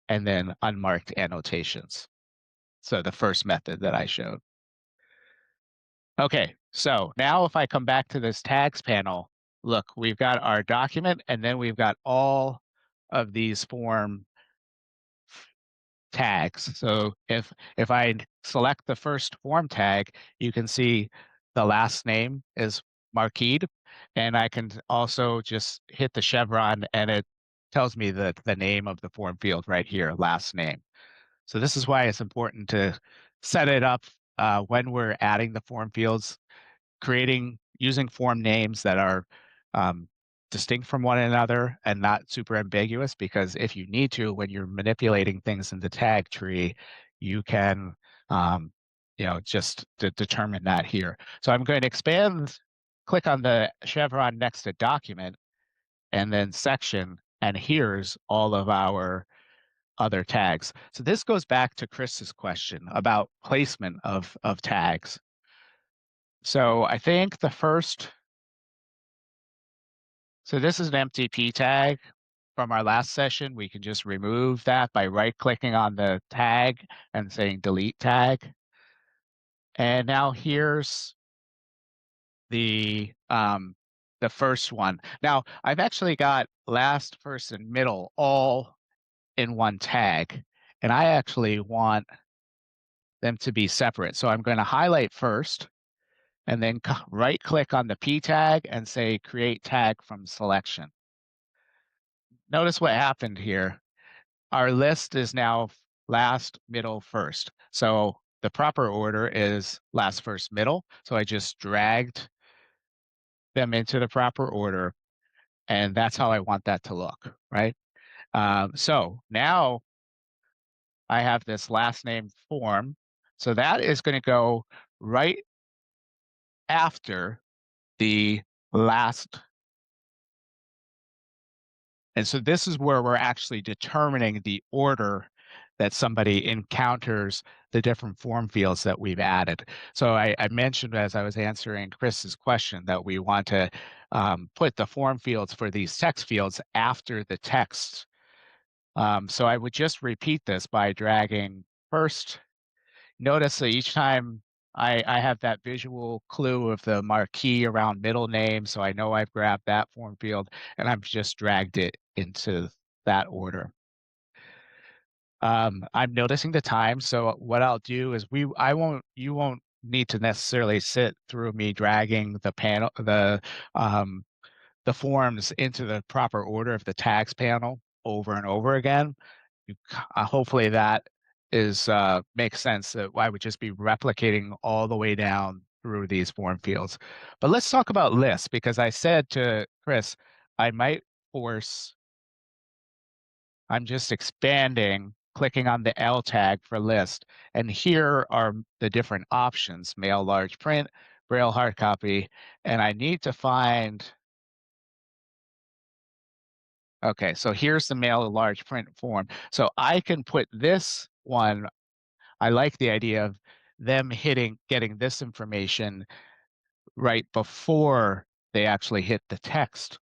and then unmarked annotations. So the first method that I showed. Okay, so now if I come back to this tags panel, look, we've got our document, and then we've got all of these form tags. So if I select the first form tag, you can see the last name is marqueed, and I can also just hit the chevron and it tells me the name of the form field right here, last name. So this is why it's important to set it up when we're adding the form fields, using form names that are um, distinct from one another and not super ambiguous, because if you need to, when you're manipulating things in the tag tree, you can just determine that here. So I'm going to expand, click on the chevron next to document and then section, and here's all of our other tags. So this goes back to Chris's question about placement of tags. So I think so this is an empty p tag from our last session. We can just remove that by right-clicking on the tag and saying delete tag. And now here's the first one. Now I've actually got last, first, and middle all in one tag, and I actually want them to be separate. So I'm going to highlight first, and then right-click on the p tag and say create tag from selection. Notice what happened here. Our list is now last, middle, first. So the proper order is last, first, middle. So I just dragged them into the proper order, and that's how I want that to look, right? So now I have this last name form. So that is going to go right after the last. And so this is where we're actually determining the order that somebody encounters the different form fields that we've added. So I mentioned as I was answering Chris's question that we want to put the form fields for these text fields after the text. So I would just repeat this by dragging first. Notice that each time I have that visual clue of the marquee around middle name, so I know I've grabbed that form field and I've just dragged it into that order. I'm noticing the time, so what I'll do is you won't need to necessarily sit through me dragging the forms into the proper order of the tags panel over and over again. Hopefully that makes sense, that I would just be replicating all the way down through these form fields. But let's talk about lists, because I said to Chris, I might force, I'm just expanding, clicking on the L tag for list. And here are the different options: mail, large print, Braille, hard copy. And I need to find, okay, so here's the mail large print form. So I can put this one, I like the idea of them getting this information right before they actually hit the text.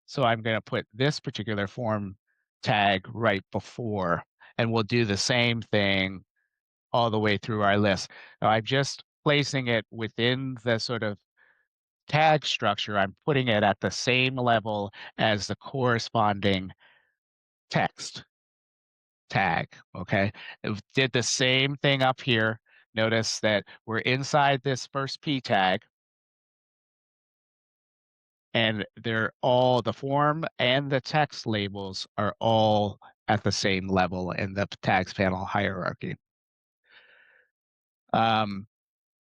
So I'm going to put this particular form tag right before, and we'll do the same thing all the way through our list. Now I'm just placing it within the sort of tag structure. I'm putting it at the same level as the corresponding text tag, okay? It did the same thing up here. Notice that we're inside this first P tag, and they're all, the form and the text labels are all at the same level in the tags panel hierarchy.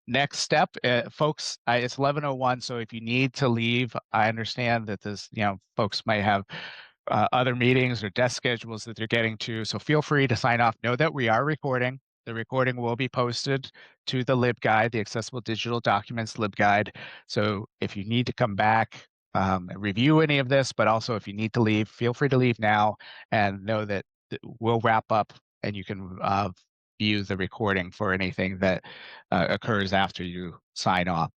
Next step, folks, it's 11:01, so if you need to leave, I understand that this, folks might have other meetings or desk schedules that they're getting to, so feel free to sign off. Know that we are recording. The recording will be posted to the LibGuide, the Accessible Digital Documents LibGuide. So if you need to come back, review any of this, but also if you need to leave, feel free to leave now, and know that we'll wrap up and you can view the recording for anything that occurs after you sign off.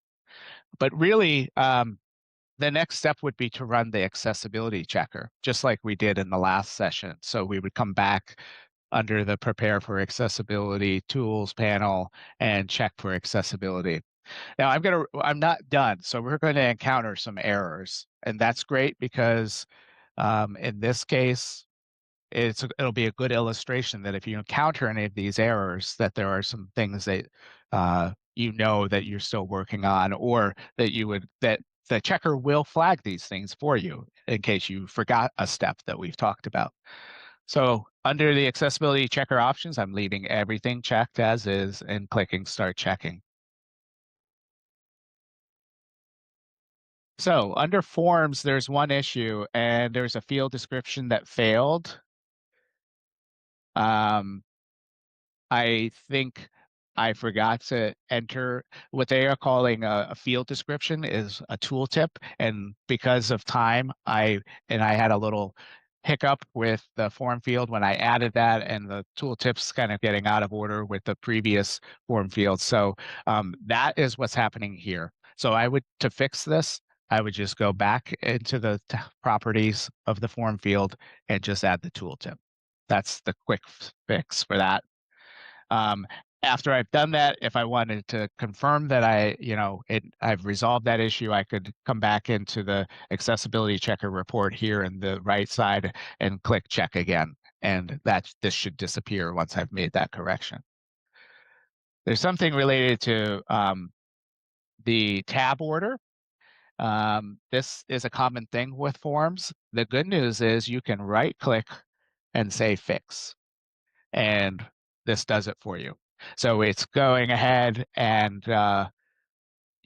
But really, the next step would be to run the accessibility checker, just like we did in the last session. So we would come back under the Prepare for Accessibility Tools panel and check for accessibility. Now I'm not done, so we're going to encounter some errors, and that's great because in this case, it'll be a good illustration that if you encounter any of these errors, that there are some things that that you're still working on, or that the checker will flag these things for you in case you forgot a step that we've talked about. So under the accessibility checker options, I'm leaving everything checked as is and clicking Start Checking. So under Forms, there's one issue, and there's a field description that failed. I think I forgot to enter what they are calling a field description is a tooltip, and because of time, I had a little hiccup with the form field when I added that, and the tooltip's kind of getting out of order with the previous form field. So that is what's happening here. So to fix this, I would just go back into the properties of the form field and just add the tooltip. That's the quick fix for that. After I've done that, if I wanted to confirm that I've resolved that issue, I could come back into the accessibility checker report here in the right side and click check again. And this should disappear once I've made that correction. There's something related to the tab order. This is a common thing with forms. The good news is you can right click and say fix, and this does it for you. So it's going ahead and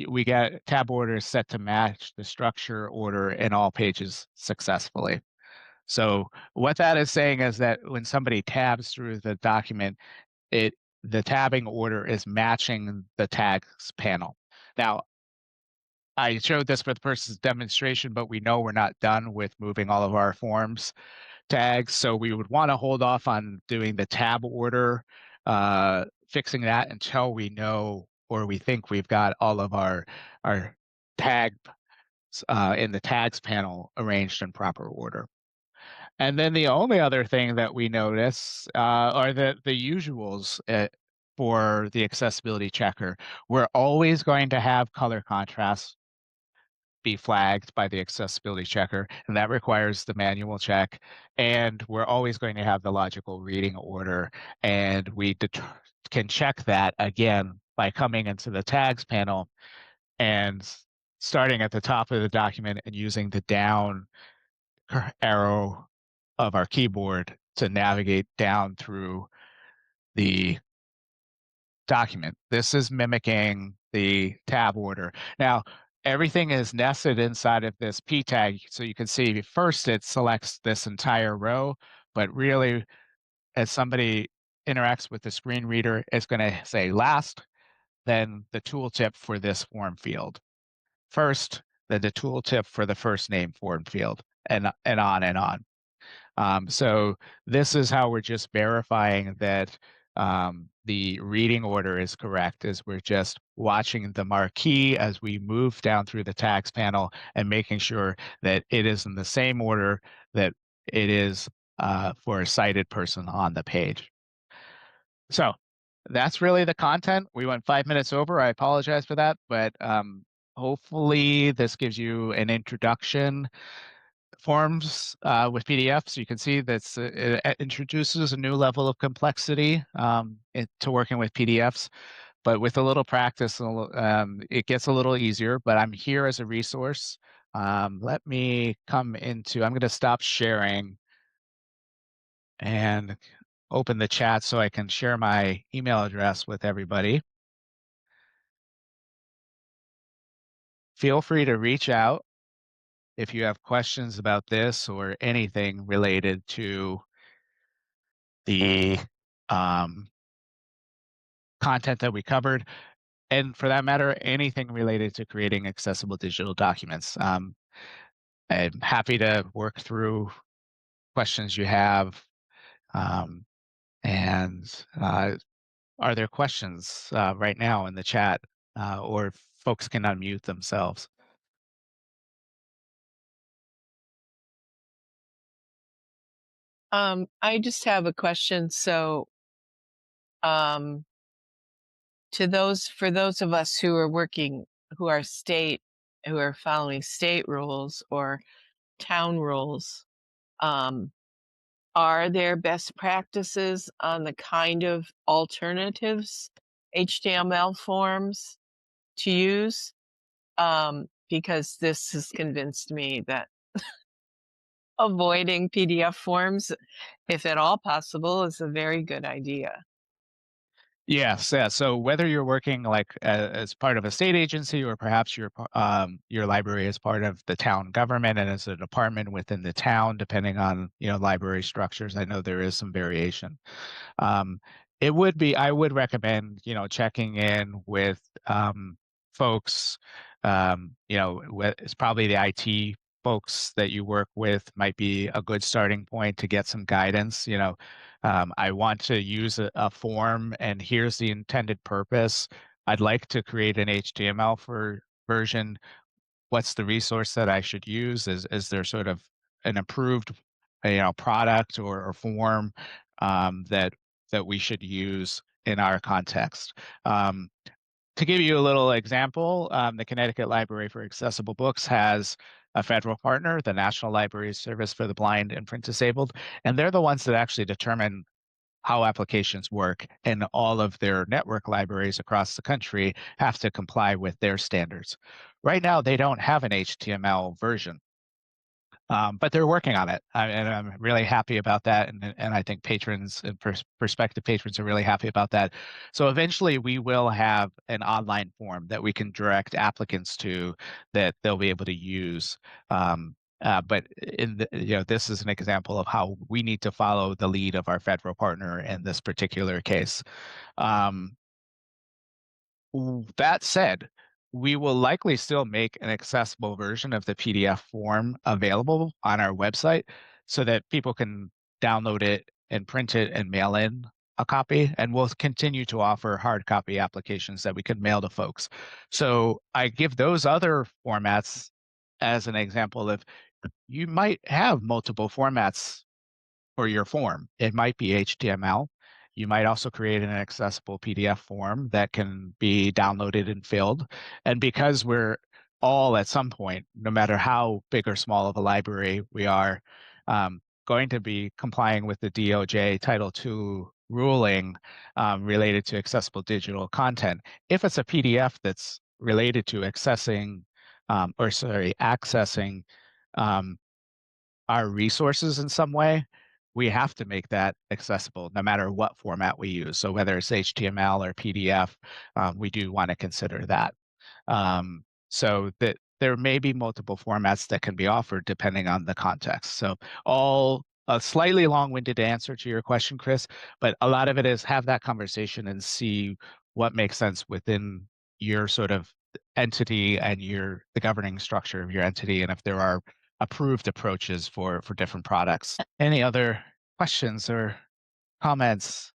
we get tab orders set to match the structure order in all pages successfully. So what that is saying is that when somebody tabs through the document, the tabbing order is matching the tags panel. Now, I showed this for the person's demonstration, but we know we're not done with moving all of our forms tags. So we would want to hold off on doing the tab order, fixing that until we know or we think we've got all of our tags in the tags panel arranged in proper order. And then the only other thing that we notice are the usuals for the accessibility checker. We're always going to have color contrast be flagged by the accessibility checker, and that requires the manual check. And we're always going to have the logical reading order, and we can check that again by coming into the tags panel and starting at the top of the document and using the down arrow of our keyboard to navigate down through the document. This is mimicking the tab order. Now, everything is nested inside of this P tag. So you can see first it selects this entire row, but really as somebody interacts with the screen reader, it's going to say last, then the tooltip for this form field. First, then the tooltip for the first name form field, and on and on. So this is how we're just verifying that the reading order is correct, is we're just watching the marquee as we move down through the tags panel and making sure that it is in the same order that it is for a sighted person on the page. So that's really the content. We went 5 minutes over. I apologize for that, but hopefully this gives you an introduction. Forms with PDFs, you can see that it introduces a new level of complexity to working with PDFs, but with a little practice, it gets a little easier, but I'm here as a resource. Let me I'm going to stop sharing and open the chat so I can share my email address with everybody. Feel free to reach out if you have questions about this or anything related to the um, content that we covered, and for that matter, anything related to creating accessible digital documents. I'm happy to work through questions you have. Um, and are there questions right now in the chat, or folks can unmute themselves? I just have a question. So, um, for those of us who are working, who are following state rules or town rules, um, are there best practices on the kind of alternatives, HTML forms to use? Because this has convinced me that avoiding PDF forms, if at all possible, is a very good idea. Yes, yeah. So whether you're working like as part of a state agency, or perhaps your library is part of the town government and as a department within the town, depending on library structures, I know there is some variation. Um, I would recommend checking in with folks. It's probably the IT folks that you work with might be a good starting point to get some guidance. I want to use a form, and here's the intended purpose. I'd like to create an HTML version. What's the resource that I should use? Is there sort of an approved, product or form that we should use in our context? To give you a little example, the Connecticut Library for Accessible Books has a federal partner, the National Library Service for the Blind and Print Disabled, and they're the ones that actually determine how applications work, and all of their network libraries across the country have to comply with their standards. Right now, they don't have an HTML version, but they're working on it, and I'm really happy about that. And I think patrons and prospective patrons are really happy about that. So eventually, we will have an online form that we can direct applicants to that they'll be able to use. But this is an example of how we need to follow the lead of our federal partner in this particular case. Um, that said, we will likely still make an accessible version of the PDF form available on our website so that people can download it and print it and mail in a copy. And we'll continue to offer hard copy applications that we can mail to folks. So I give those other formats as an example of you might have multiple formats for your form. It might be HTML. You might also create an accessible PDF form that can be downloaded and filled. And because we're all at some point, no matter how big or small of a library we are, going to be complying with the DOJ Title II ruling related to accessible digital content. If it's a PDF that's related to accessing um, our resources in some way, we have to make that accessible no matter what format we use. So whether it's HTML or PDF, we do want to consider that. So that there may be multiple formats that can be offered depending on the context. So all a slightly long-winded answer to your question, Chris, but a lot of it is have that conversation and see what makes sense within your sort of entity and the governing structure of your entity, and if there are approved approaches for different products. Any other questions or comments?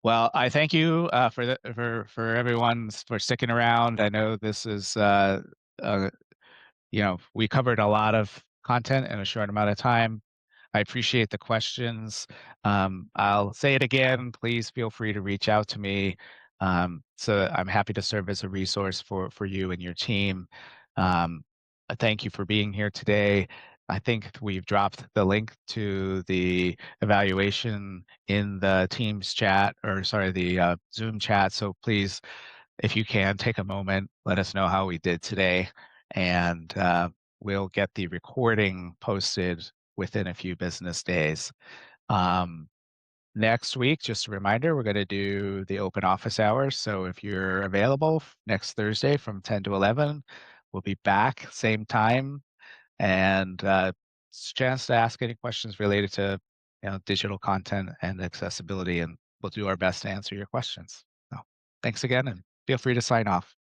Well, I thank you for everyone for sticking around. I know this is uh, we covered a lot of content in a short amount of time. I appreciate the questions. I'll say it again, please feel free to reach out to me. So I'm happy to serve as a resource for you and your team. Thank you for being here today. I think we've dropped the link to the evaluation in the Teams chat, or sorry, the Zoom chat. So please, if you can, take a moment, let us know how we did today. and we'll get the recording posted within a few business days. Next week, just a reminder, we're going to do the open office hours. So if you're available next Thursday from 10 to 11, we'll be back same time, and it's a chance to ask any questions related to digital content and accessibility, and we'll do our best to answer your questions. So thanks again, and feel free to sign off.